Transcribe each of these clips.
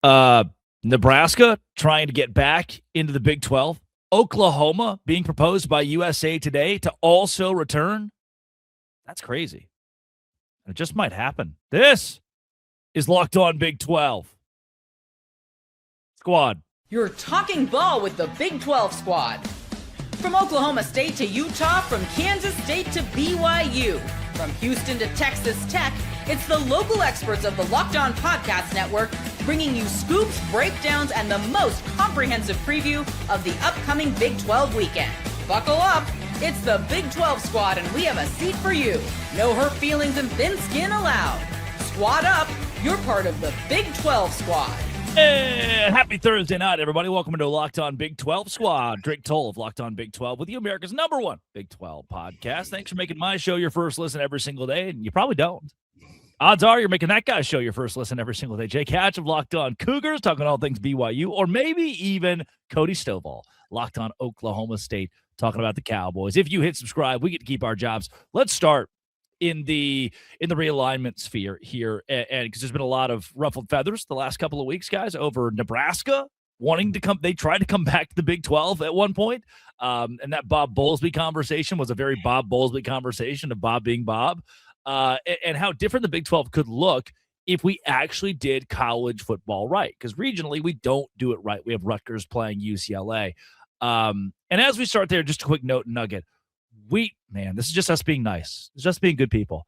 Uh, Nebraska trying to get back into the Big 12. Oklahoma being proposed by USA Today to also return. That's crazy. It just might happen. This is Locked On Big 12. Squad. You're talking ball with the Big 12 squad. From Oklahoma State to Utah, from Kansas State to BYU, from Houston to Texas Tech, it's the local experts of the Locked On Podcast Network bringing you scoops, breakdowns, and the most comprehensive preview of the upcoming Big 12 weekend. Buckle up. It's the Big 12 squad, and we have a seat for you. No hurt feelings and thin skin allowed. Squad up. You're part of the Big 12 squad. And happy Thursday night, everybody. Welcome to Locked On Big 12 Squad. Drake Toll of Locked On Big 12 with you, America's #1 Big 12 podcast. Thanks for making my show your first listen every single day, and you probably don't. Odds are you're making that guy's show your first listen every single day. Jake Hatch of Locked On Cougars, talking all things BYU, or maybe even Cody Stovall, Locked On Oklahoma State, talking about the Cowboys. If you hit subscribe, we get to keep our jobs. Let's start in the realignment sphere here, and because there's been a lot of ruffled feathers the last couple of weeks, guys, over Nebraska wanting to come. They tried to come back to the Big 12 at one point, and that Bob Bowlesby conversation was a very Bob Bowlesby conversation of Bob being Bob, and how different the Big 12 could look if we actually did college football right, because regionally we don't do it right. We have Rutgers playing UCLA, and as we start there, just a quick note and nugget. This is just us being nice. It's just being good people.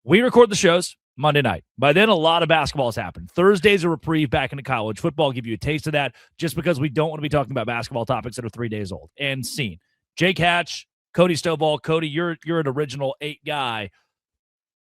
We record the shows Monday night. By then, a lot of basketball has happened. Thursday's a reprieve back into college football. Give you a taste of that just because we don't want to be talking about basketball topics that are 3 days old and seen. Jake Hatch, Cody Stovall. Cody, you're an original 8 guy.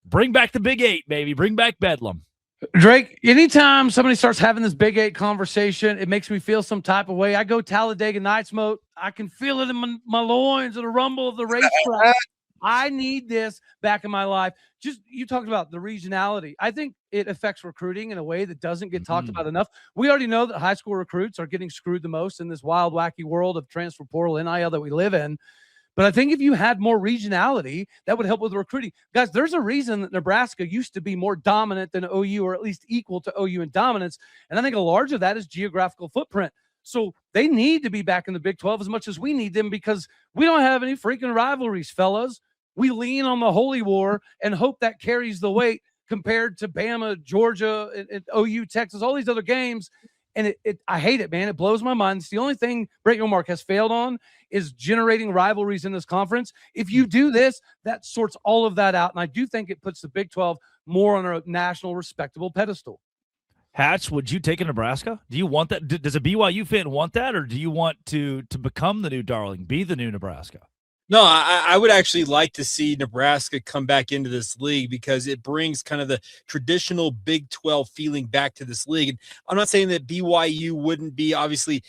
Bring back the Big 8, baby. Bring back Bedlam. Drake, anytime somebody starts having this Big 8 conversation, it makes me feel some type of way. I go Talladega Nights mode. I can feel it in my loins and the rumble of the racetrack. I need this back in my life. Just, you talked about the regionality. I think it affects recruiting in a way that doesn't get talked about enough. We already know that high school recruits are getting screwed the most in this wild, wacky world of transfer portal NIL that we live in. But I think if you had more regionality, that would help with recruiting. Guys, there's a reason that Nebraska used to be more dominant than OU, or at least equal to OU in dominance. And I think a large of that is geographical footprint. So they need to be back in the Big 12 as much as we need them, because we don't have any freaking rivalries, fellas. We lean on the Holy War and hope that carries the weight compared to Bama, Georgia, and OU, Texas, all these other games. And I hate it, man. It blows my mind. It's the only thing Brett Yormark has failed on is generating rivalries in this conference. If you do this, that sorts all of that out. And I do think it puts the Big 12 more on a national respectable pedestal. Hatch, would you take a Nebraska? Do you want that? Does a BYU fan want that? Or do you want to become the new darling, be the new Nebraska? No, I would actually like to see Nebraska come back into this league, because it brings kind of the traditional Big 12 feeling back to this league. And I'm not saying that BYU wouldn't be obviously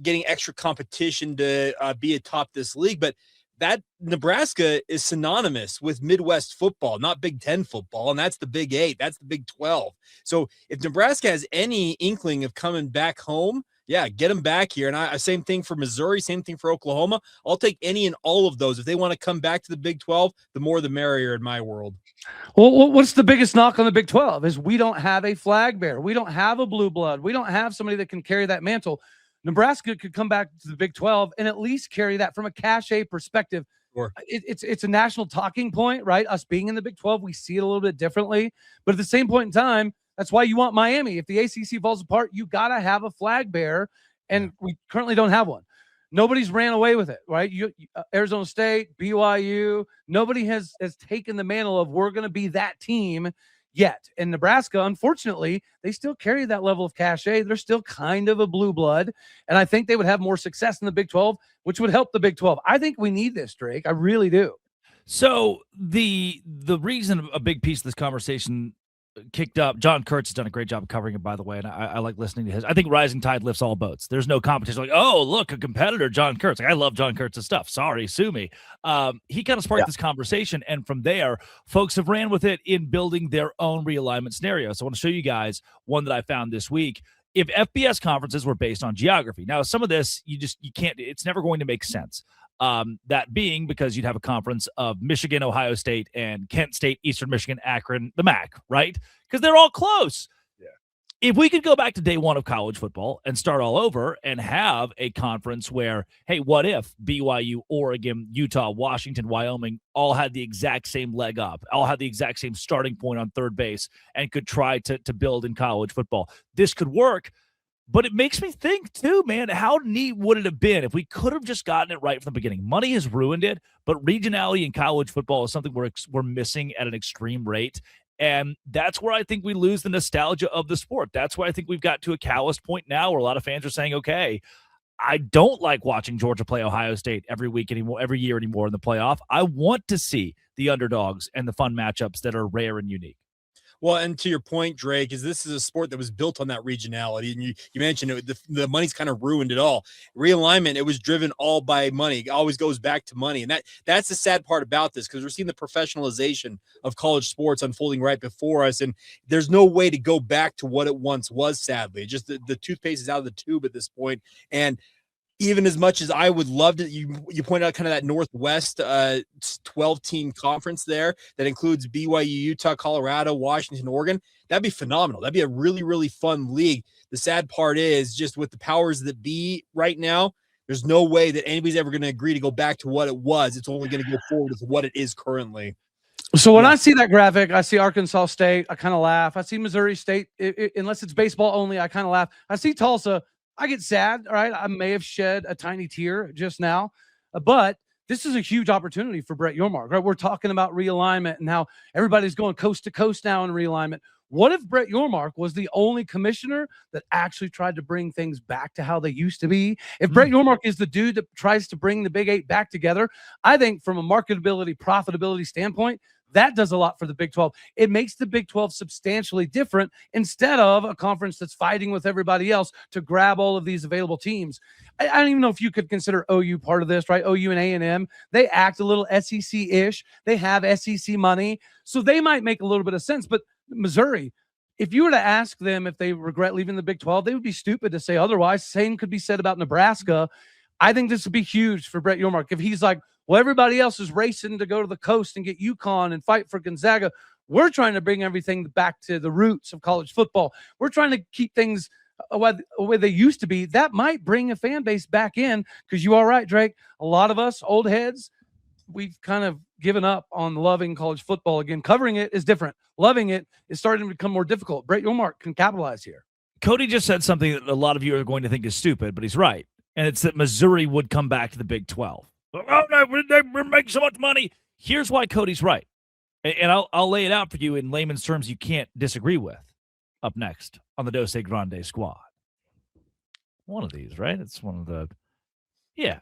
getting extra competition to be atop this league, but that Nebraska is synonymous with Midwest football, not Big 10 football, and that's the Big 8. That's the Big 12. So if Nebraska has any inkling of coming back home, yeah, get them back here. And same thing for Missouri, same thing for Oklahoma. I'll take any and all of those. If they want to come back to the Big 12, the more the merrier in my world. Well, what's the biggest knock on the Big 12 is we don't have a flag bearer. We don't have a blue blood. We don't have somebody that can carry that mantle. Nebraska could come back to the Big 12 and at least carry that from a cachet perspective. Sure. It's a national talking point, right? Us being in the Big 12, we see it a little bit differently. But at the same point in time, that's why you want Miami. If the ACC falls apart, you got to have a flag bearer, and we currently don't have one. Nobody's ran away with it, right? Arizona State, BYU, nobody has taken the mantle of we're going to be that team yet. And Nebraska, unfortunately, they still carry that level of cachet. They're still kind of a blue blood, and I think they would have more success in the Big 12, which would help the Big 12. I think we need this, Drake. I really do. So the reason a big piece of this conversation kicked up, John Kurtz has done a great job of covering it, by the way, and I like listening to his. I think rising tide lifts all boats. There's no competition. Like, oh, look, a competitor, John Kurtz. Like, I love John Kurtz's stuff. Sorry, sue me. He kind of sparked this conversation, and from there, folks have ran with it in building their own realignment scenario. So I want to show you guys one that I found this week. If FBS conferences were based on geography, now some of this you can't. It's never going to make sense. That being because you'd have a conference of Michigan, Ohio State, and Kent State, Eastern Michigan, Akron, the MAC, right? Because they're all close. Yeah. if we could go back to day one of college football and start all over and have a conference where, hey, what if BYU, Oregon, Utah, Washington, Wyoming all had the exact same leg up, all had the exact same starting point on third base and could try to build in college football? This could work. But it makes me think, too, man, how neat would it have been if we could have just gotten it right from the beginning? Money has ruined it, but regionality in college football is something we're missing at an extreme rate. And that's where I think we lose the nostalgia of the sport. That's why I think we've got to a callous point now where a lot of fans are saying, okay, I don't like watching Georgia play Ohio State every year anymore in the playoff. I want to see the underdogs and the fun matchups that are rare and unique. Well, and to your point, Drake, is this is a sport that was built on that regionality. And you mentioned it, the money's kind of ruined it all. Realignment, it was driven all by money. It always goes back to money. And that's the sad part about this, because we're seeing the professionalization of college sports unfolding right before us. And there's no way to go back to what it once was, sadly. Just the toothpaste is out of the tube at this point. And even as much as I would love to, you pointed out kind of that Northwest 12-team conference there that includes BYU, Utah, Colorado, Washington, Oregon. That'd be phenomenal. That'd be a really, really fun league. The sad part is just with the powers that be right now, there's no way that anybody's ever going to agree to go back to what it was. It's only going to go forward with what it is currently. So when I see that graphic, I see Arkansas State, I kind of laugh. I see Missouri State, unless it's baseball only, I kind of laugh. I see Tulsa, I get sad, all right? I may have shed a tiny tear just now, but this is a huge opportunity for Brett Yormark, right? We're talking about realignment and how everybody's going coast to coast now in realignment. What if Brett Yormark was the only commissioner that actually tried to bring things back to how they used to be? If Brett Yormark is the dude that tries to bring the Big Eight back together, I think from a marketability, profitability standpoint, that does a lot for the Big 12. It makes the Big 12 substantially different instead of a conference that's fighting with everybody else to grab all of these available teams. I don't even know if you could consider OU part of this, right? OU and A&M, they act a little SEC-ish. They have SEC money, so they might make a little bit of sense. But Missouri, if you were to ask them if they regret leaving the Big 12, they would be stupid to say otherwise. Same could be said about Nebraska. I think this would be huge for Brett Yormark. If he's like, well, everybody else is racing to go to the coast and get UConn and fight for Gonzaga, we're trying to bring everything back to the roots of college football. We're trying to keep things where they used to be. That might bring a fan base back in, because you are right, Drake. A lot of us old heads, we've kind of given up on loving college football again. Covering it is different. Loving it is starting to become more difficult. Brett Yormark can capitalize here. Cody just said something that a lot of you are going to think is stupid, but he's right. And it's that Missouri would come back to the Big 12. Oh, no, we're making so much money. Here's why Cody's right. And I'll lay it out for you in layman's terms you can't disagree with. Up next on the Dose Grande Squad. One of these, right? It's one of the, yeah.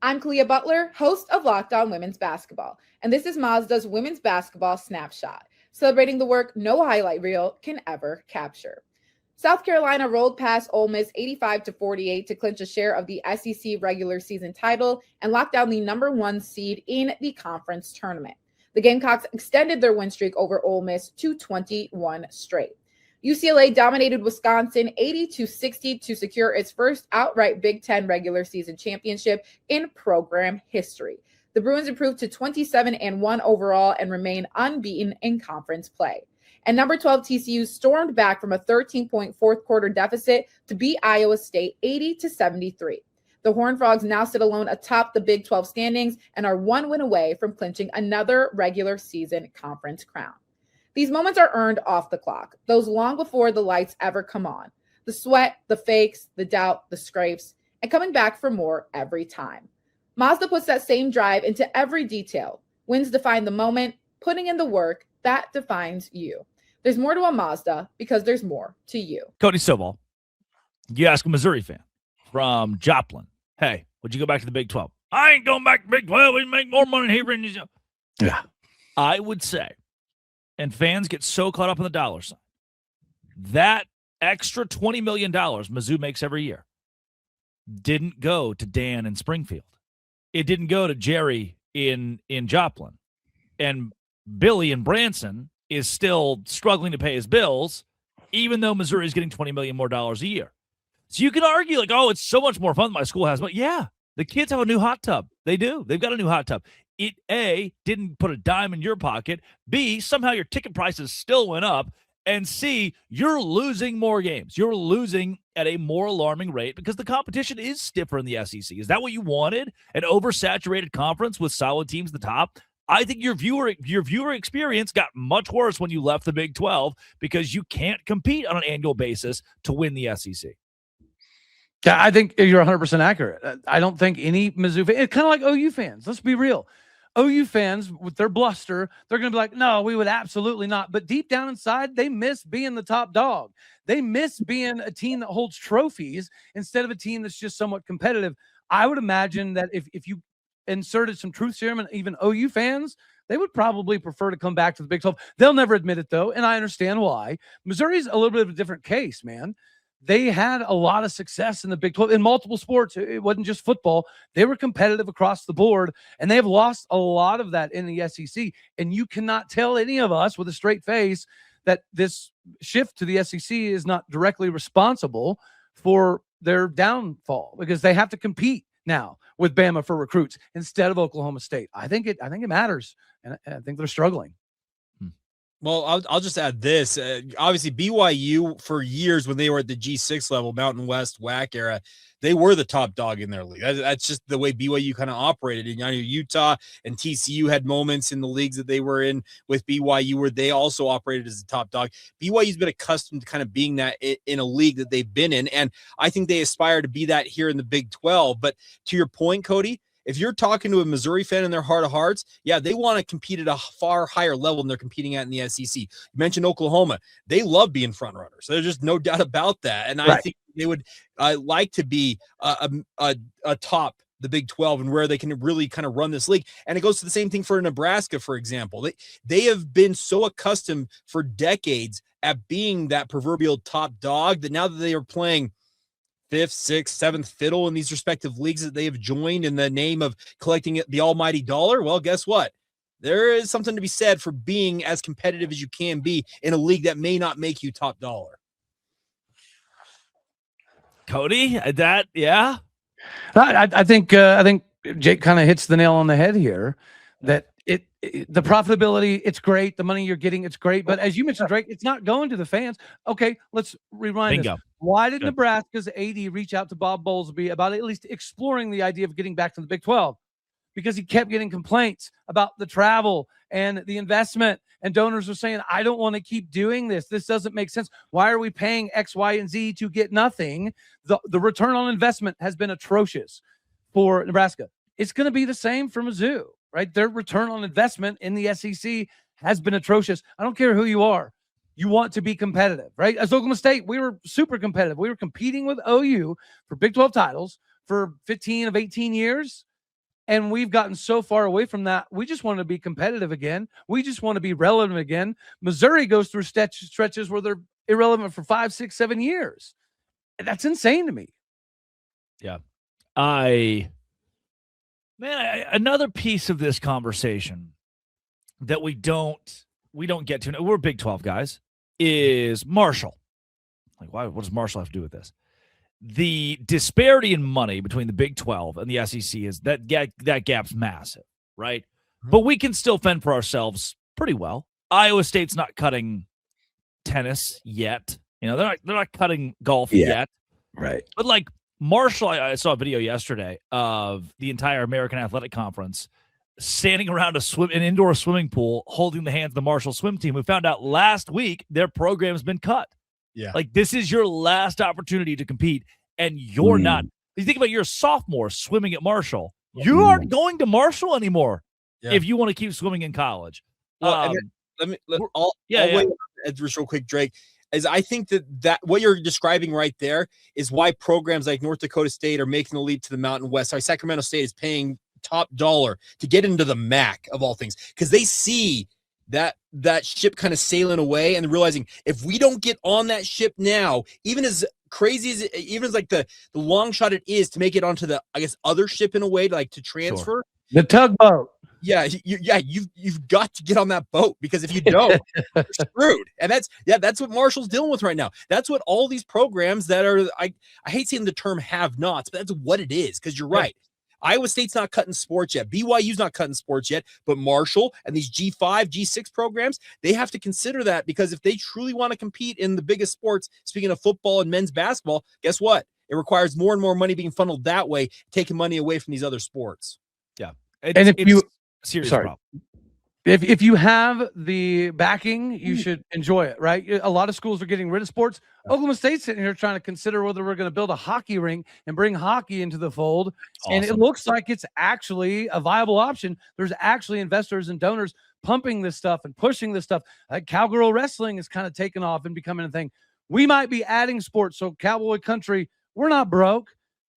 I'm Kalia Butler, host of Locked On Women's Basketball, and this is Mazda's Women's Basketball Snapshot, celebrating the work no highlight reel can ever capture. South Carolina rolled past Ole Miss 85-48 to clinch a share of the SEC regular season title and lock down the number 1 seed in the conference tournament. The Gamecocks extended their win streak over Ole Miss to 21 straight. UCLA dominated Wisconsin 80-60 to secure its first outright Big Ten regular season championship in program history. The Bruins improved to 27-1 overall and remain unbeaten in conference play. And number 12 TCU stormed back from a 13-point fourth quarter deficit to beat Iowa State 80-73. The Horned Frogs now sit alone atop the Big 12 standings and are 1 win away from clinching another regular season conference crown. These moments are earned off the clock, those long before the lights ever come on. The sweat, the fakes, the doubt, the scrapes, and coming back for more every time. Mazda puts that same drive into every detail. Wins define the moment, putting in the work, that defines you. There's more to a Mazda because there's more to you. Cody Stovall, you ask a Missouri fan from Joplin, hey, would you go back to the Big 12? I ain't going back to Big 12. We make more money here. Yeah. I would say, and fans get so caught up in the dollar sign, that extra $20 million Mizzou makes every year didn't go to Dan in Springfield. It didn't go to Jerry in Joplin. And Billy in Branson is still struggling to pay his bills, even though Missouri is getting $20 million more a year. So you can argue like, oh, it's so much more fun than my school has. But yeah, the kids have a new hot tub. They do. They've got a new hot tub. It, A, didn't put a dime in your pocket. B, somehow your ticket prices still went up. And C, you're losing more games. You're losing at a more alarming rate because the competition is stiffer in the SEC. Is that what you wanted? An oversaturated conference with solid teams at the top? I think your viewer experience got much worse when you left the Big 12 because you can't compete on an annual basis to win the SEC. Yeah, I think you're 100% accurate. I don't think any Mizzou fan, it's kind of like OU fans. Let's be real. OU fans, with their bluster, they're going to be like, no, we would absolutely not. But deep down inside, they miss being the top dog. They miss being a team that holds trophies instead of a team that's just somewhat competitive. I would imagine that if you inserted some truth serum and even OU fans, they would probably prefer to come back to the Big 12. They'll never admit it, though, and I understand why. Missouri's a little bit of a different case, man. They had a lot of success in the Big 12 in multiple sports. It wasn't just football. They were competitive across the board, and they have lost a lot of that in the SEC. And you cannot tell any of us with a straight face that this shift to the SEC is not directly responsible for their downfall because they have to compete now with Bama for recruits instead of Oklahoma State. I think it matters, and I think they're struggling. Well, I'll just add this. Obviously, BYU for years when they were at the G6 level, Mountain West WAC era, they were the top dog in their league. That's just the way BYU kind of operated. And I know Utah and TCU had moments in the leagues that they were in with BYU where they also operated as the top dog. BYU's been accustomed to kind of being that in a league that they've been in, and I think they aspire to be that here in the Big 12. But to your point, Cody, if you're talking to a Missouri fan in their heart of hearts, yeah, they want to compete at a far higher level than they're competing at in the SEC. You mentioned Oklahoma. They love being front runners. There's just no doubt about that. And I think they would like to be a top the Big 12 and where they can really kind of run this league. And it goes to the same thing for Nebraska, for example. They have been so accustomed for decades at being that proverbial top dog that now that they are playing fifth, sixth, seventh fiddle in these respective leagues that they have joined in the name of collecting the almighty dollar, well, guess what? There is something to be said for being as competitive as you can be in a league that may not make you top dollar. Cody, that, yeah. I think Jake kind of hits the nail on the head here that the profitability, it's great. The money you're getting, it's great. But as you mentioned, Drake, it's not going to the fans. Okay, let's rewind this. Why did Nebraska's AD reach out to Bob Bowlesby about at least exploring the idea of getting back to the Big 12? Because he kept getting complaints about the travel and the investment, and donors were saying, I don't want to keep doing this. This doesn't make sense. Why are we paying X, Y, and Z to get nothing? The return on investment has been atrocious for Nebraska. It's going to be the same for Mizzou, right? Their return on investment in the SEC has been atrocious. I don't care who you are. You want to be competitive, right? As Oklahoma State, we were super competitive. We were competing with OU for Big 12 titles for 15 of 18 years. And we've gotten so far away from that. We just want to be competitive again. We just want to be relevant again. Missouri goes through stretches where they're irrelevant for 5, 6, 7 years. That's insane to me. Yeah. Another piece of this conversation that we don't get to, we're Big 12 guys, is Marshall. Like, why? What does Marshall have to do with this? The disparity in money between the Big 12 and the SEC is that gap's massive, right? Mm-hmm. But we can still fend for ourselves pretty well. Iowa State's not cutting tennis yet. You know, they're not cutting golf yet. Right. But like Marshall, I saw a video yesterday of the entire American Athletic Conference standing around an indoor swimming pool holding the hands of the Marshall swim team. We found out last week their program's been cut. Yeah. Like, this is your last opportunity to compete, and you're not. You think about, you're a sophomore swimming at Marshall. You aren't going to Marshall anymore if you want to keep swimming in college. Well, just real quick, Drake, is I think that what you're describing right there is why programs like North Dakota State are making the leap to the Mountain West. Sorry, Sacramento State is paying top dollar to get into the MAC of all things, because they see that ship kind of sailing away and realizing if we don't get on that ship now, even as crazy as like the long shot it is to make it onto the, I guess, other ship in a way, like to transfer the tugboat. Yeah. You've got to get on that boat, because if you don't, you're screwed. And that's what Marshall's dealing with right now. That's what all these programs that are, I hate saying the term have nots, but that's what it is. Cause you're right. Iowa State's not cutting sports yet. BYU's not cutting sports yet, but Marshall and these G5, G6 programs, they have to consider that, because if they truly want to compete in the biggest sports, speaking of football and men's basketball, guess what? It requires more and more money being funneled that way, taking money away from these other sports. Yeah. And if you, serious sorry. problem. If you have the backing, you should enjoy it, right? A lot of schools are getting rid of sports. Oklahoma State's sitting here trying to consider whether we're going to build a hockey rink and bring hockey into the fold. Awesome. And it looks like it's actually a viable option. There's actually investors and donors pumping this stuff and pushing this stuff. Like cowgirl wrestling is kind of taken off and becoming a thing. We might be adding sports. So Cowboy Country, we're not broke,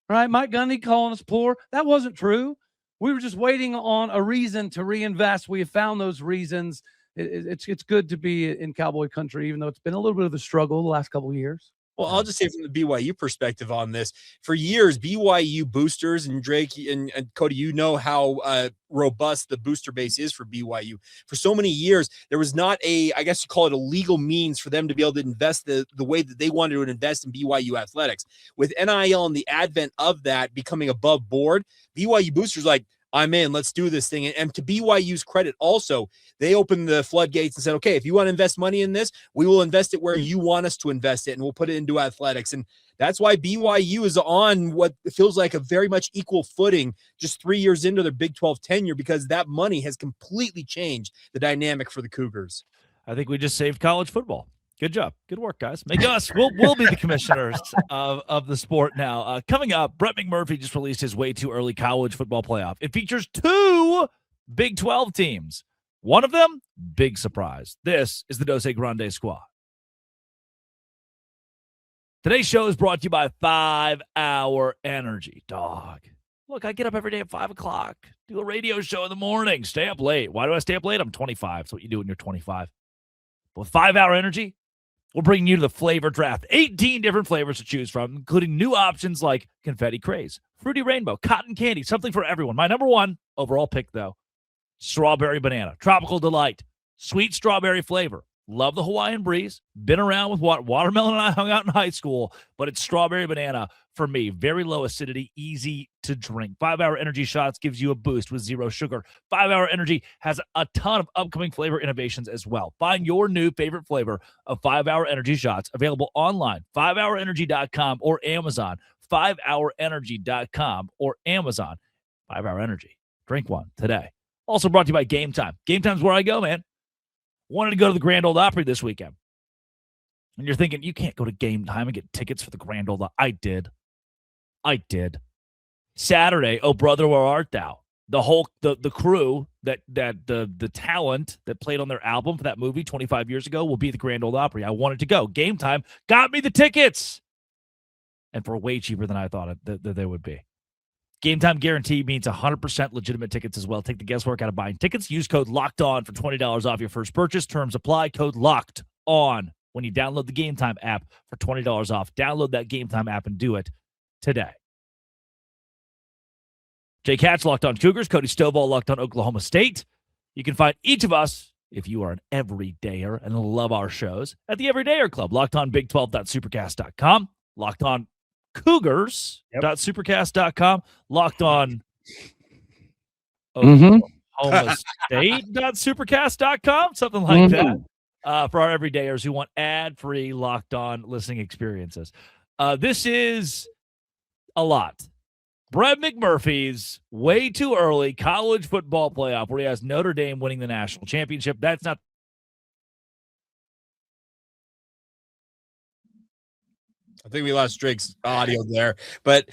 right? Mike Gundy calling us poor. That wasn't true. We were just waiting on a reason to reinvest. We have found those reasons. It's good to be in Cowboy Country, even though it's been a little bit of a struggle the last couple of years. Well, I'll just say from the BYU perspective on this, for years, BYU boosters, and Drake and Cody, you know how robust the booster base is for BYU. For so many years, there was not I guess you call it a legal means for them to be able to invest the way that they wanted to invest in BYU athletics. With NIL and the advent of that becoming above board, BYU boosters like, I'm in, let's do this thing. And to BYU's credit also, they opened the floodgates and said, okay, if you want to invest money in this, we will invest it where you want us to invest it, and we'll put it into athletics. And that's why BYU is on what feels like a very much equal footing just 3 years into their Big 12 tenure, because that money has completely changed the dynamic for the Cougars. I think we just saved college football. Good job. Good work, guys. Make us. We'll be the commissioners of the sport now. Coming up, Brett McMurphy just released his way too early college football playoff. It features 2 Big 12 teams. One of them, big surprise. This is the Dose Grande Squad. Today's show is brought to you by 5 Hour Energy. Dog. Look, I get up every day at 5 o'clock, do a radio show in the morning, stay up late. Why do I stay up late? I'm 25. That's what you do when you're 25. But with 5 Hour Energy, we're bringing you to the flavor draft. 18 different flavors to choose from, including new options like Confetti Craze, Fruity Rainbow, Cotton Candy, something for everyone. My number 1 overall pick, though, Strawberry Banana, Tropical Delight, sweet strawberry flavor. Love the Hawaiian Breeze. Been around with watermelon and I hung out in high school, but it's Strawberry Banana for me. Very low acidity, easy to drink. 5 Hour Energy Shots gives you a boost with 0 sugar. 5 Hour Energy has a ton of upcoming flavor innovations as well. Find your new favorite flavor of 5 Hour Energy Shots available online, 5hourenergy.com or Amazon, 5hourenergy.com or Amazon. 5 Hour Energy. Drink one today. Also brought to you by Game Time. Game Time's where I go, man. Wanted to go to the Grand Ole Opry this weekend. And you're thinking, you can't go to Game Time and get tickets for the Grand Ole Opry. I did. Saturday, Oh Brother, Where Art Thou? The crew that the talent that played on their album for that movie 25 years ago will be at the Grand Ole Opry. I wanted to go. Game Time got me the tickets. And for way cheaper than I thought that they would be. Game Time guarantee means 100% legitimate tickets as well. Take the guesswork out of buying tickets. Use code Locked On for $20 off your first purchase. Terms apply. Code Locked On when you download the Game Time app for $20 off. Download that Game Time app and do it today. Jay Katz, Locked On Cougars. Cody Stovall, Locked On Oklahoma State. You can find each of us, if you are an everydayer and love our shows, at the Everydayer Club. Locked On Big12.supercast.com. Locked On Cougars.supercast.com, Locked On Oklahoma State.supercast.com, something like that, for our everydayers who want ad-free Locked On listening experiences. This is a lot. Brett McMurphy's way too early college football playoff, where he has Notre Dame winning the national championship. That's not. I think we lost Drake's audio there, but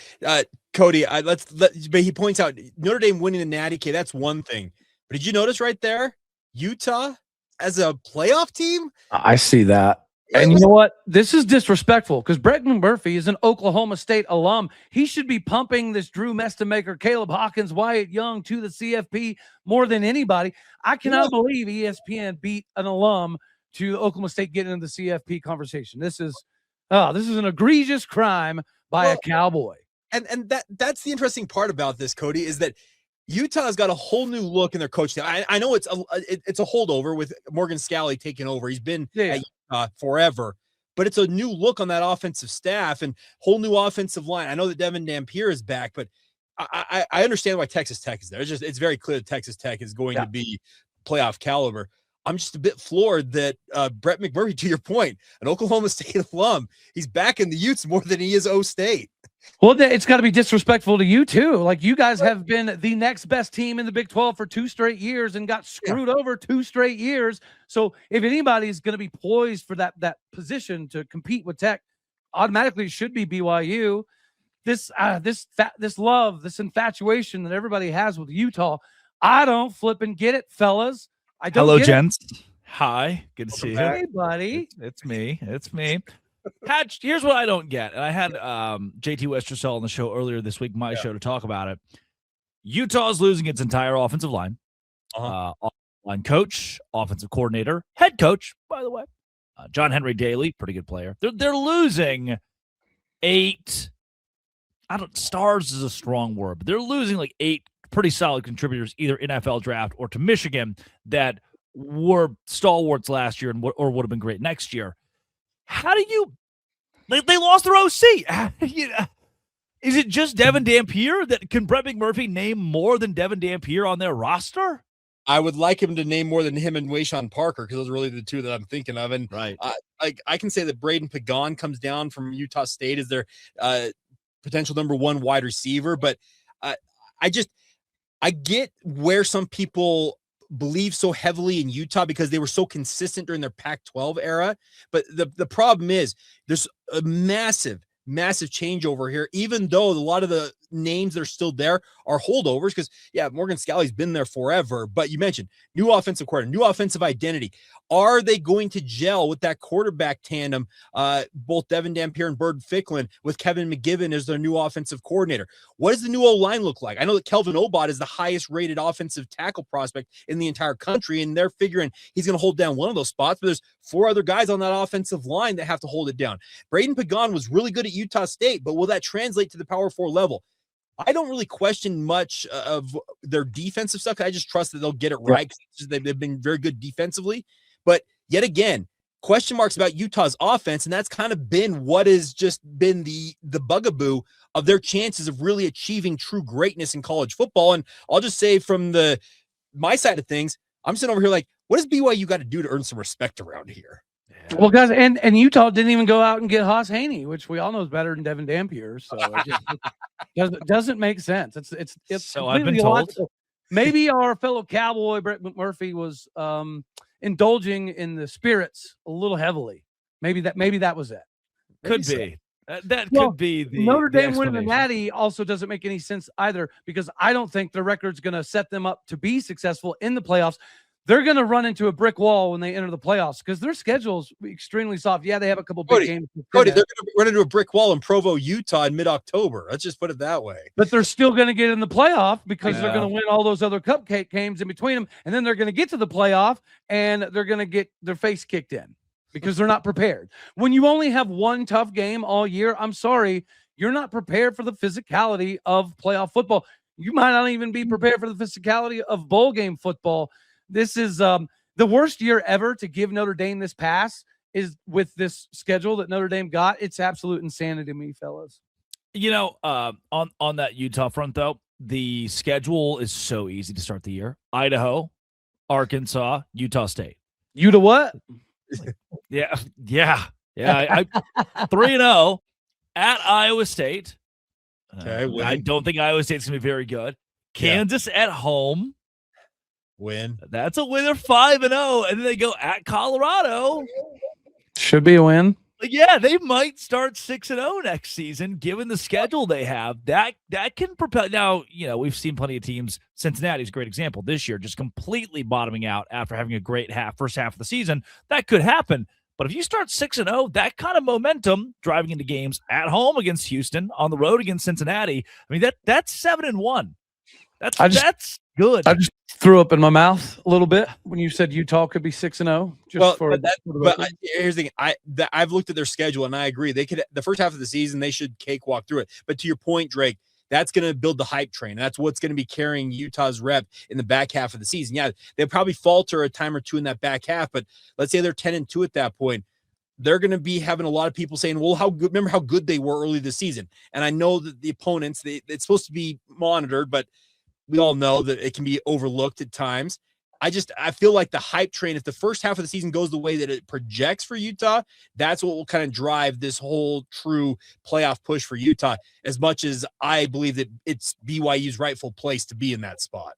Cody, but he points out Notre Dame winning the Natty K. That's one thing, but did you notice right there, Utah as a playoff team? I see that. And you know what? This is disrespectful because Brett McMurphy is an Oklahoma State alum. He should be pumping this Drew Mestemaker, Caleb Hawkins, Wyatt Young to the CFP more than anybody. I cannot believe ESPN beat an alum to Oklahoma State getting into the CFP conversation. This is an egregious crime by a Cowboy. And that's the interesting part about this, Cody, is that Utah's got a whole new look in their coach. I know it's a holdover with Morgan Scalley taking over. He's been at Utah forever, but it's a new look on that offensive staff and whole new offensive line. I know that Devin Dampier is back, but I understand why Texas Tech is there. It's very clear that Texas Tech is going to be playoff caliber. I'm just a bit floored that Brett McMurphy, to your point, an Oklahoma State alum, he's back in the Utes more than he is O State. Well, it's got to be disrespectful to you too. Like, you guys have been the next best team in the Big 12 for 2 straight years and got screwed over 2 straight years. So if anybody's going to be poised for that position to compete with Tech, automatically it should be BYU. This love, this infatuation that everybody has with Utah, I don't flipping get it, fellas. I don't. Hello, get gents. Hi, good to see you. Hey, buddy. It's me. Hatch, here's what I don't get. And I had JT Westercell on the show earlier this week, my show, to talk about it. Utah's losing its entire offensive line. Offensive line coach, offensive coordinator, head coach, by the way. John Henry Daly, pretty good player. They're losing 8. Stars is a strong word, but they're losing like 8 pretty solid contributors, either NFL draft or to Michigan, that were stalwarts last year or would have been great next year. How do you? They lost their OC. Is it just Devin Dampier? Can Brett McMurphy name more than Devin Dampier on their roster? I would like him to name more than him and Wayshawn Parker, because those are really the 2 that I'm thinking of. And right, I can say that Braden Pagan comes down from Utah State as their potential number 1 wide receiver, but I get where some people believe so heavily in Utah because they were so consistent during their Pac-12 era. But the problem is there's a massive changeover here, even though a lot of the names that are still there are holdovers, because Morgan Scalley's been there forever. But you mentioned new offensive coordinator, new offensive identity. Are they going to gel with that quarterback tandem, both Devin Dampier and Bird Ficklin, with Kevin McGivern as their new offensive coordinator? What does the new O-line look like? I know that Kelvin Obot is the highest rated offensive tackle prospect in the entire country, and they're figuring he's going to hold down one of those spots, but there's 4 other guys on that offensive line that have to hold it down. Braden Pagan was really good at Utah State, but will that translate to the Power 4 level? I don't really question much of their defensive stuff. I just trust that they'll get it right. They've been very good defensively. But yet again, question marks about Utah's offense, and that's kind of been what has just been the bugaboo of their chances of really achieving true greatness in college football. And I'll just say from my side of things, I'm sitting over here like, what does BYU got to do to earn some respect around here? Well, guys, and Utah didn't even go out and get Haas Haney, which we all know is better than Devin Dampier. So it doesn't make sense. It's so I've been told. Illogical. Maybe our fellow Cowboy Brett McMurphy was indulging in the spirits a little heavily. Maybe that was it. Could be. That could be the Notre Dame winning the Natty also doesn't make any sense either, because I don't think the record's going to set them up to be successful in the playoffs. They're going to run into a brick wall when they enter the playoffs because their schedule's extremely soft. Yeah, they have a couple big games. Cody, they're going to run into a brick wall in Provo, Utah in mid-October. Let's just put it that way. But they're still going to get in the playoff because they're going to win all those other cupcake games in between them. And then they're going to get to the playoff and they're going to get their face kicked in because they're not prepared. When you only have one tough game all year, I'm sorry, you're not prepared for the physicality of playoff football. You might not even be prepared for the physicality of bowl game football. This is the worst year ever to give Notre Dame this pass is with this schedule that Notre Dame got. It's absolute insanity to me, fellas. You know, on that Utah front, though, the schedule is so easy to start the year. Idaho, Arkansas, Utah State. Utah what? Yeah. I 3-0 at Iowa State. Okay, I don't think Iowa State's going to be very good. Kansas at home. Win. That's a win. They're 5-0, and then they go at Colorado. Should be a win. Yeah, they might start 6-0 next season, given the schedule they have. That can propel. Now, you know, we've seen plenty of teams. Cincinnati's a great example this year, just completely bottoming out after having a great first half of the season. That could happen. But if you start 6-0, that kind of momentum driving into games at home against Houston, on the road against Cincinnati. I mean, that's 7-1. That's good. I just threw up in my mouth a little bit when you said Utah could be 6-0. Here's the thing. I've looked at their schedule and I agree. They could, the first half of the season, they should cakewalk through it. But to your point, Drake, that's going to build the hype train. That's what's going to be carrying Utah's rep in the back half of the season. Yeah, they'll probably falter a time or two in that back half, but let's say they're 10-2 at that point. they're going to be having a lot of people saying, well, remember how good they were early this season. And I know that the opponents, it's supposed to be monitored, but we all know that it can be overlooked at times. I feel like the hype train, if the first half of the season goes the way that it projects for Utah, that's what will kind of drive this whole true playoff push for Utah, as much as I believe that it's BYU's rightful place to be in that spot.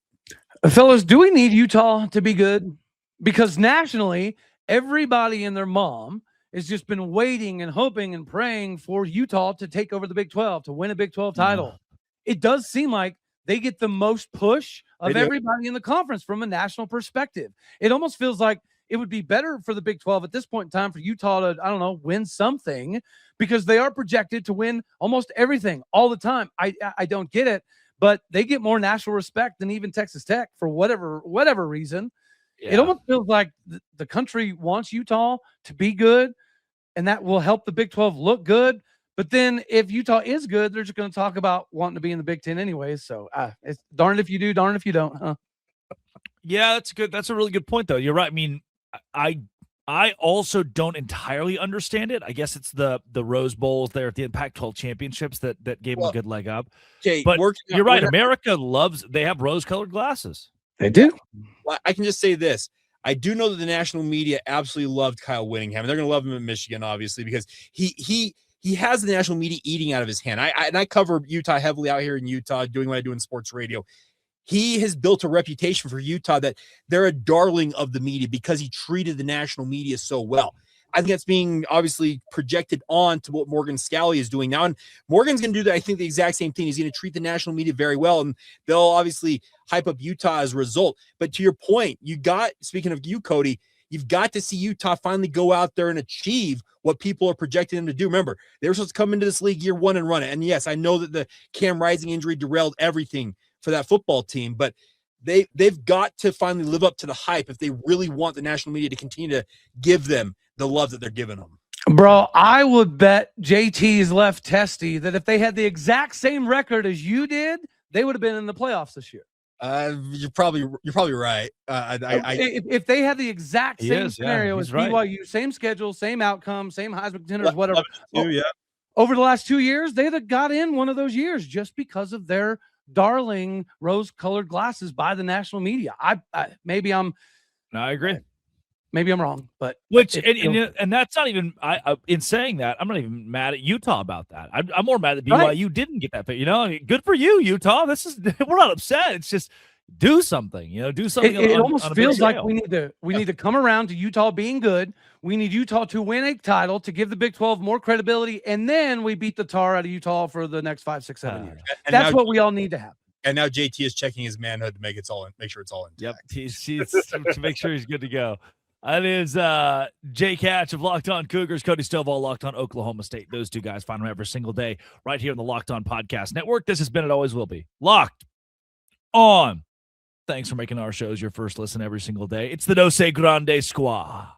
Fellas, do we need Utah to be good? Because nationally, everybody and their mom has just been waiting and hoping and praying for Utah to take over the Big 12, to win a Big 12 title. It does seem like they get the most push of everybody in the conference from a national perspective. It almost feels like it would be better for the Big 12 at this point in time for Utah to, I don't know, win something, because they are projected to win almost everything all the time. I don't get it, but they get more national respect than even Texas Tech for whatever reason. Yeah. It almost feels like the country wants Utah to be good, and that will help the Big 12 look good. But then if Utah is good, they're just going to talk about wanting to be in the Big 10 anyways. So it's darned if you do, darned if you don't. Huh? Yeah, that's good. That's a really good point, though. You're right. I mean, I also don't entirely understand it. I guess it's the Rose Bowls there at the Pac-12 championships that gave them a good leg up. Okay, but you're right. America they have rose-colored glasses. They do. Well, I can just say this. I do know that the national media absolutely loved Kyle Whittingham, and they're going to love him in Michigan, obviously, because he has the national media eating out of his hand. I cover Utah heavily out here in Utah, doing what I do in sports radio. He has built a reputation for Utah that they're a darling of the media because he treated the national media so well. I think that's being obviously projected on to what Morgan Scalley is doing now. And Morgan's going to do that, I think, the exact same thing. He's going to treat the national media very well, and they'll obviously hype up Utah as a result. But to your point, speaking of you, Cody, you've got to see Utah finally go out there and achieve what people are projecting them to do. Remember, they were supposed to come into this league year one and run it. And yes, I know that the Cam Rising injury derailed everything for that football team, but they've got to finally live up to the hype if they really want the national media to continue to give them the love that they're giving them. Bro, I would bet JT's left testy that if they had the exact same record as you did, they would have been in the playoffs this year. You're probably right. If they had the exact same scenario as BYU, same schedule, same outcome, same Heisman contenders, whatever. Over the last 2 years, they'd have got in one of those years just because of their darling rose-colored glasses by the national media. I agree. Maybe I'm wrong, but and that's not even. In saying that, I'm not even mad at Utah about that. I'm more mad that BYU didn't get that. But good for you, Utah. We're not upset. It's just do something. Do something. It almost feels like we need to come around to Utah being good. We need Utah to win a title to give the Big 12 more credibility, and then we beat the tar out of Utah for the next 5, 6, 7 years. That's what we all need to have. And now JT is checking his manhood to make sure it's all intact. Yep, he's to make sure he's good to go. That is Jay Catch of Locked On Cougars, Cody Stovall, Locked On Oklahoma State. Those two guys find them every single day right here on the Locked On Podcast Network. This has been, it always will be, Locked On. Thanks for making our shows your first listen every single day. It's the No Say Grande Squad.